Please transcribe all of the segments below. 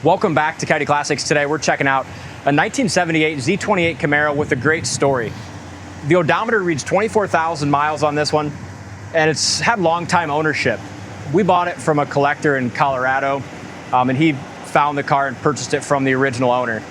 Welcome back to Coyote Classics. Today we're checking out a 1978 Z28 Camaro with a great story. The odometer reads 24,000 miles on this one, and it's had long-time ownership. We bought it from a collector in Colorado, and he found the car and purchased it from the original owner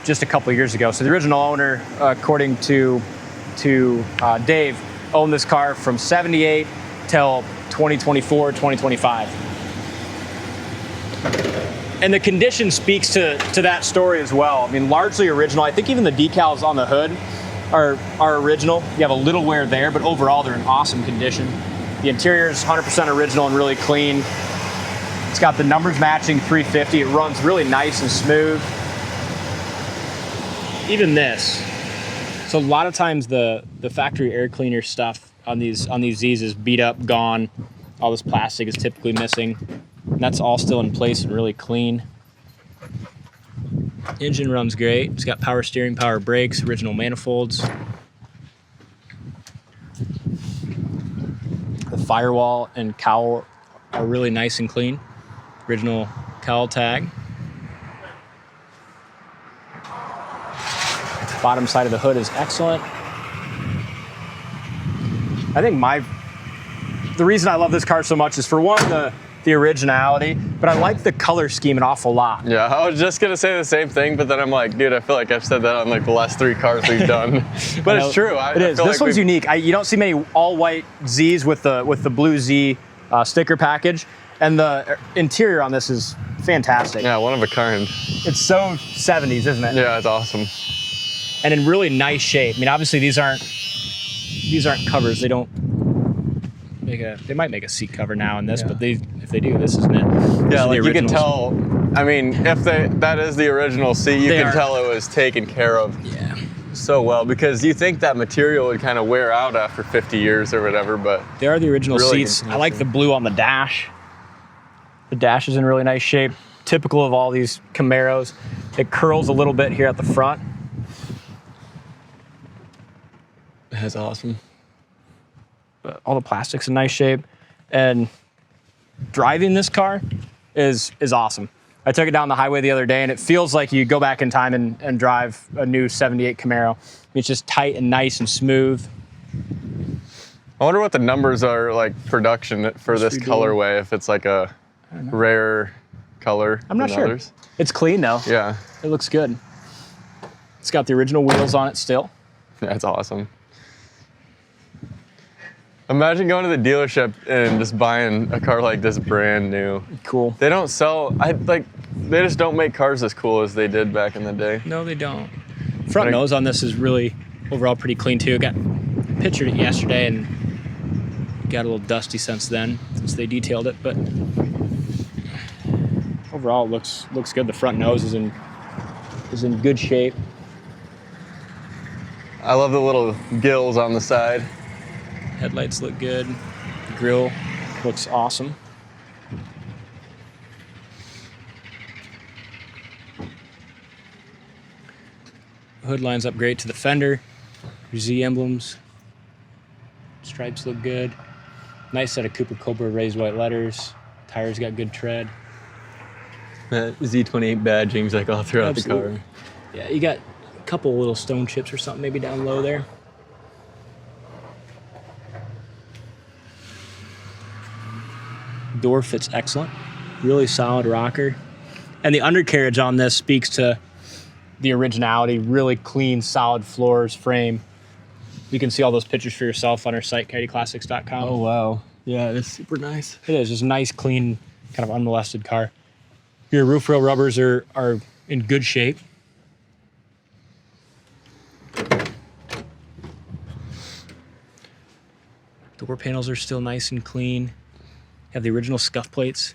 just a couple of years ago. So the original owner, according to Dave, owned this car from 78 till 2024, 2025. And the condition speaks to that story as well. I mean, largely original. I think even the decals on the hood are original. You have a little wear there, but overall they're in awesome condition. The interior is 100% original and really clean. It's got the numbers matching 350. It runs really nice and smooth. Even this. So a lot of times the factory air cleaner stuff on these Zs is beat up, gone. All this plastic is typically missing. And that's all still in place and really clean. Engine runs great. It's got power steering, power brakes, original manifolds. The firewall and cowl are really nice and clean. Original cowl tag. Bottom side of the hood is excellent. I think the reason I love this car so much is, for one, the originality, but I like the color scheme an awful lot. Yeah, I was just gonna say the same thing, but then I'm like, dude, I feel like I've said that on like the last 3 cars we've done. But it's true. It is. This one's unique. You don't see many all-white Zs with the Blue Z sticker package, and the interior on this is fantastic. Yeah, one of a kind. It's so 70s, isn't it? Yeah, it's awesome. And in really nice shape. I mean, obviously these aren't covers. They don't they might make a seat cover now in this, yeah. But if they do, this isn't it. Yeah, like you can tell. I mean, if that is the original seat, you can tell it was taken care of. Yeah. So well, because you think that material would kind of wear out after 50 years or whatever, but they are the original really seats. I like the blue on the dash. The dash is in really nice shape. Typical of all these Camaros. It curls a little bit here at the front. That's awesome. But all the plastic's in nice shape, and driving this car is awesome. I took it down the highway the other day, and it feels like you go back in time and drive a new 78 Camaro. It's just tight and nice and smooth. I wonder what the numbers are like production for this colorway, if it's like a rare color. I'm not sure. Others. It's clean though. Yeah. It looks good. It's got the original wheels on it still. That's awesome. Imagine going to the dealership and just buying a car like this brand new. Cool. They don't sell, they just don't make cars as cool as they did back in the day. No, they don't. Front nose on this is really overall pretty clean too. Pictured it yesterday and got a little dusty since then, since they detailed it, but overall it looks good. The front nose is in good shape. I love the little gills on the side. Headlights look good. The grille looks awesome. The hood lines up great to the fender. Your Z emblems. Stripes look good. Nice set of Cooper Cobra raised white letters. Tires got good tread. That Z28 badging's like all throughout the car. Yeah, you got a couple little stone chips or something maybe down low there. Door fits excellent. Really solid rocker. And the undercarriage on this speaks to the originality. Really clean, solid floors, frame. You can see all those pictures for yourself on our site, coyoteclassics.com. Oh, wow. Yeah, it's super nice. It is. Just a nice, clean, kind of unmolested car. Your roof rail rubbers are in good shape. Door panels are still nice and clean. You have the original scuff plates.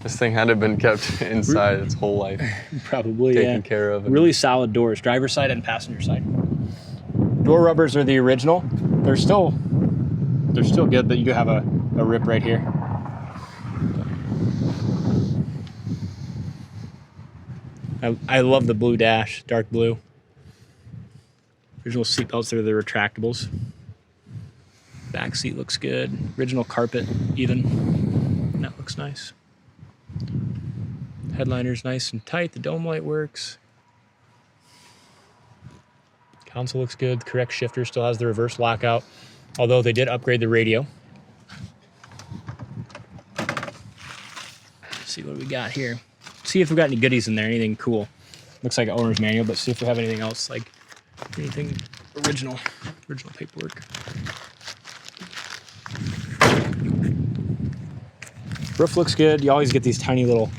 This thing had to have been kept inside its whole life. Probably, taken care of. Really solid doors, driver's side and passenger side. Door rubbers are the original. They're still good, but you do have a rip right here. I love the blue dash, dark blue. Original seat belts are the retractables. Back seat looks good. Original carpet even. That looks nice. Headliner's nice and tight. The dome light works. Console looks good. The correct shifter still has the reverse lockout, although they did upgrade the radio. Let's see what we got here. See if we've got any goodies in there, anything cool. Looks like an owner's manual, but see if we have anything else, like anything original paperwork. Roof looks good. You always get these tiny little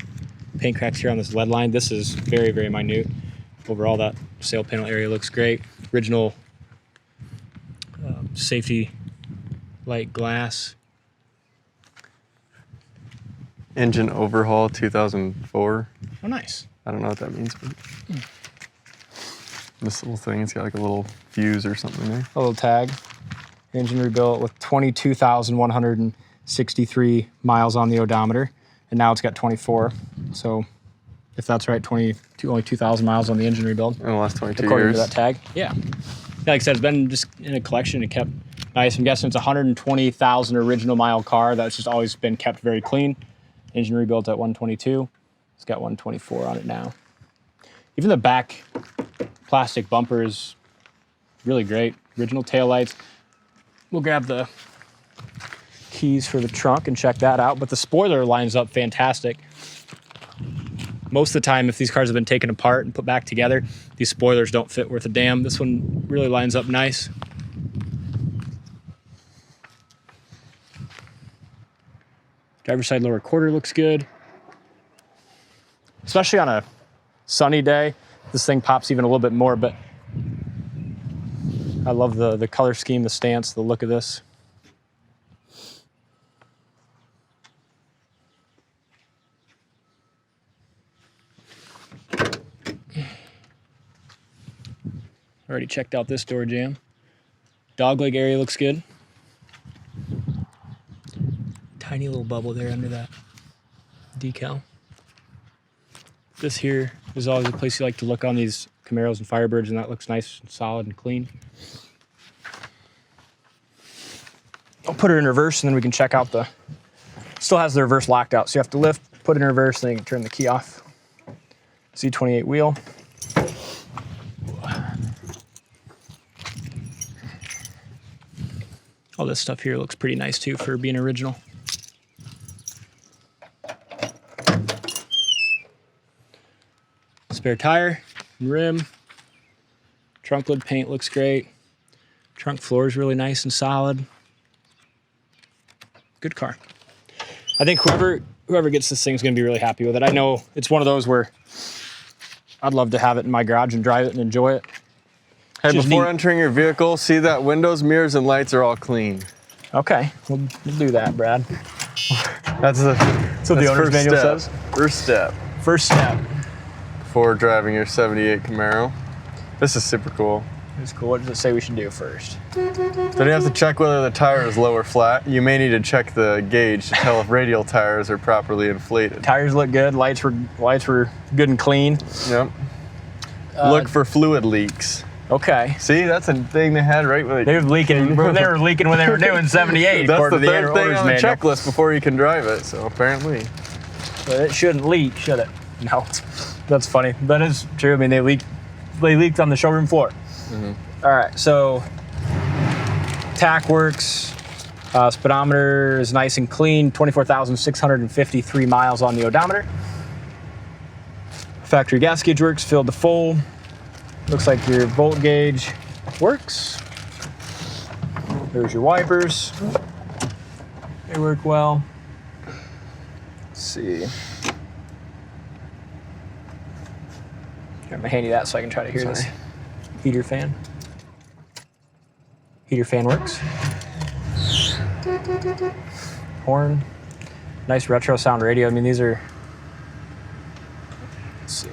paint cracks here on this lead line. This is very, very minute. Overall, that sail panel area looks great. Original safety light glass. Engine overhaul 2004. Oh, nice. I don't know what that means, but this little thing, it's got like a little fuse or something there. A little tag. Engine rebuilt with 22,163 miles on the odometer, and now it's got 24. So, if that's right, only 2,000 miles on the engine rebuild. In the last 22 according years. to that tag. Yeah. Like I said, it's been just in a collection and kept nice. I'm guessing it's a 120,000 original mile car that's just always been kept very clean. Engine rebuilt at 122. It's got 124 on it now. Even the back plastic bumper is really great. Original taillights. We'll grab the keys for the trunk and check that out, but the spoiler lines up fantastic. Most of the time, if these cars have been taken apart and put back together, these spoilers don't fit worth a damn. This one really lines up nice. Driver's side lower quarter looks good. Especially on a sunny day, this thing pops even a little bit more, but I love the color scheme, the stance, the look of this. Already checked out this door jamb. Dogleg area looks good. Tiny little bubble there under that decal. This here is always a place you like to look on these Camaros and Firebirds, and that looks nice and solid and clean. I'll put it in reverse, and then we can check out the... Still has the reverse locked out, so you have to lift, put it in reverse, then you can turn the key off. Z28 wheel. All this stuff here looks pretty nice too for being original. Spare tire, rim, trunk lid paint looks great. Trunk floor is really nice and solid. Good car. I think whoever gets this thing is going to be really happy with it. I know it's one of those where I'd love to have it in my garage and drive it and enjoy it. Hey, before entering your vehicle, see that windows, mirrors, and lights are all clean. Okay, we'll do that, Brad. That's what the owner's manual says. First step. First step. Before driving your 78 Camaro. This is super cool. It's cool. What does it say we should do first? Then you have to check whether the tire is low or flat. You may need to check the gauge to tell if radial tires are properly inflated. Tires look good. Lights were good and clean. Yep. Look for fluid leaks. Okay. See, that's a thing they had right when they were leaking. They were leaking when they were doing 78. That's the third thing on the manual. checklist before you can drive it. So apparently, but it shouldn't leak, should it? No. That's funny. That is true. I mean, they leaked on the showroom floor. Mm-hmm. All right. So tack works. Speedometer is nice and clean. 24,653 miles on the odometer. Factory gas gauge works. Filled to full. Looks like your volt gauge works. There's your wipers. They work well. Let's see. Got my handy that so I can try to hear this. Heater fan. Heater fan works. Horn. Nice retro sound radio. I mean, these are... Let's see.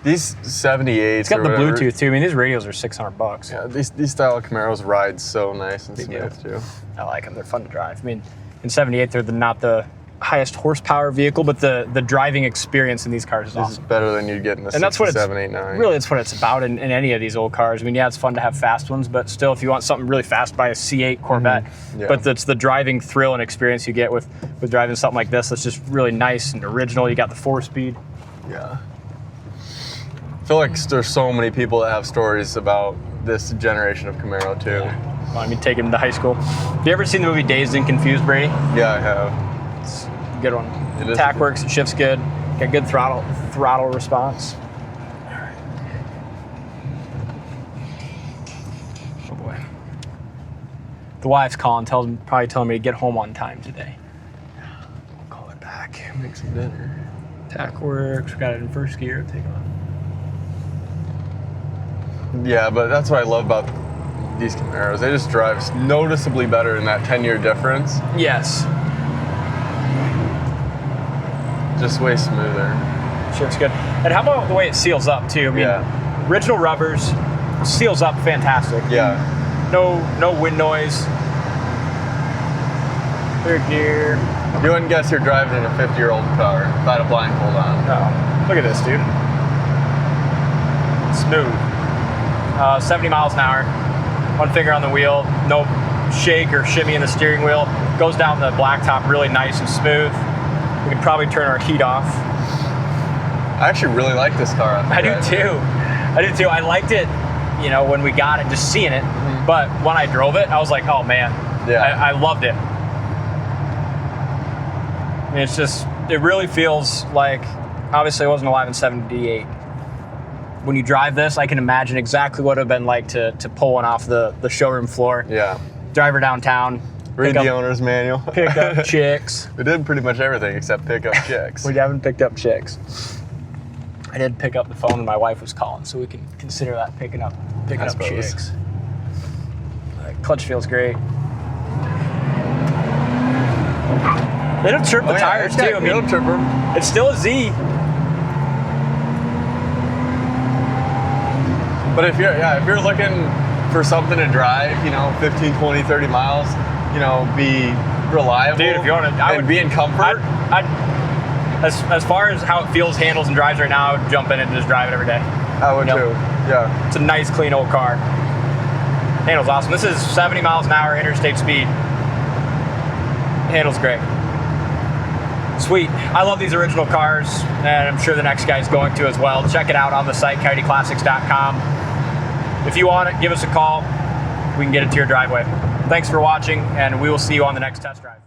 These 78s. It's got the Bluetooth too. I mean, these radios are $600. Yeah, these style Camaros ride so nice and smooth too. I like them. They're fun to drive. I mean, in 78, they're not the highest horsepower vehicle, but the driving experience in these cars is This awesome. is better than you'd get in a And that's what it's 789. really, it's what it's about in any of these old cars. I mean, yeah, it's fun to have fast ones, but still, if you want something really fast, buy a C8 Corvette. Yeah. But it's the driving thrill and experience you get with driving something like this that's just really nice and original. You got the 4-speed. Yeah. I feel like there's so many people that have stories about this generation of Camaro too. Well, I mean, take him to high school. Have you ever seen the movie Dazed and Confused, Brady? Yeah, I have. It's a good one. It is Tac good. works, it shifts good. Got good throttle response. Oh boy. The wife's calling, probably telling me to get home on time today. I'll call her back. Make some dinner. Tac works. We got it in first gear. Take on. Yeah, but that's what I love about these Camaros. They just drive noticeably better in that 10-year difference. Yes. Just way smoother. Shifts good. And how about the way it seals up too? I mean, Yeah. original rubbers, seals up fantastic. Yeah. No wind noise. Third gear. You wouldn't guess you're driving in a 50-year-old car without a blindfold on. Oh, look at this, dude. Smooth. 70 miles an hour. One finger on the wheel. No shake or shimmy in the steering wheel. Goes down the blacktop really nice and smooth. We could probably turn our heat off. I actually really like this car. I do too. I liked it, you know, when we got it, just seeing it. Mm-hmm. But when I drove it, I was like, oh man, Yeah. I loved it. I mean, it's just, it really feels like, obviously I wasn't alive in '78. When you drive this, I can imagine exactly what it would have been like to pull one off the showroom floor. Yeah. Drive her downtown. Read the owner's manual. Pick up chicks. We did pretty much everything except pick up chicks. We haven't picked up chicks. I did pick up the phone when my wife was calling, so we can consider that picking up suppose. chicks. Clutch feels great. They don't chirp the tires too. I mean, don't chirp them. it's still a Z. But if you're looking for something to drive, 15, 20, 30 miles, be reliable, Dude, if you want to, be in comfort. As far as how it feels, handles, and drives right now, I would jump in and just drive it every day. I would too. Yeah. It's a nice, clean old car. Handles awesome. This is 70 miles an hour interstate speed. Handles great. Sweet. I love these original cars, and I'm sure the next guy's going to as well. Check it out on the site, coyoteclassics.com. If you want it, give us a call. We can get it to your driveway. Thanks for watching, and we will see you on the next test drive.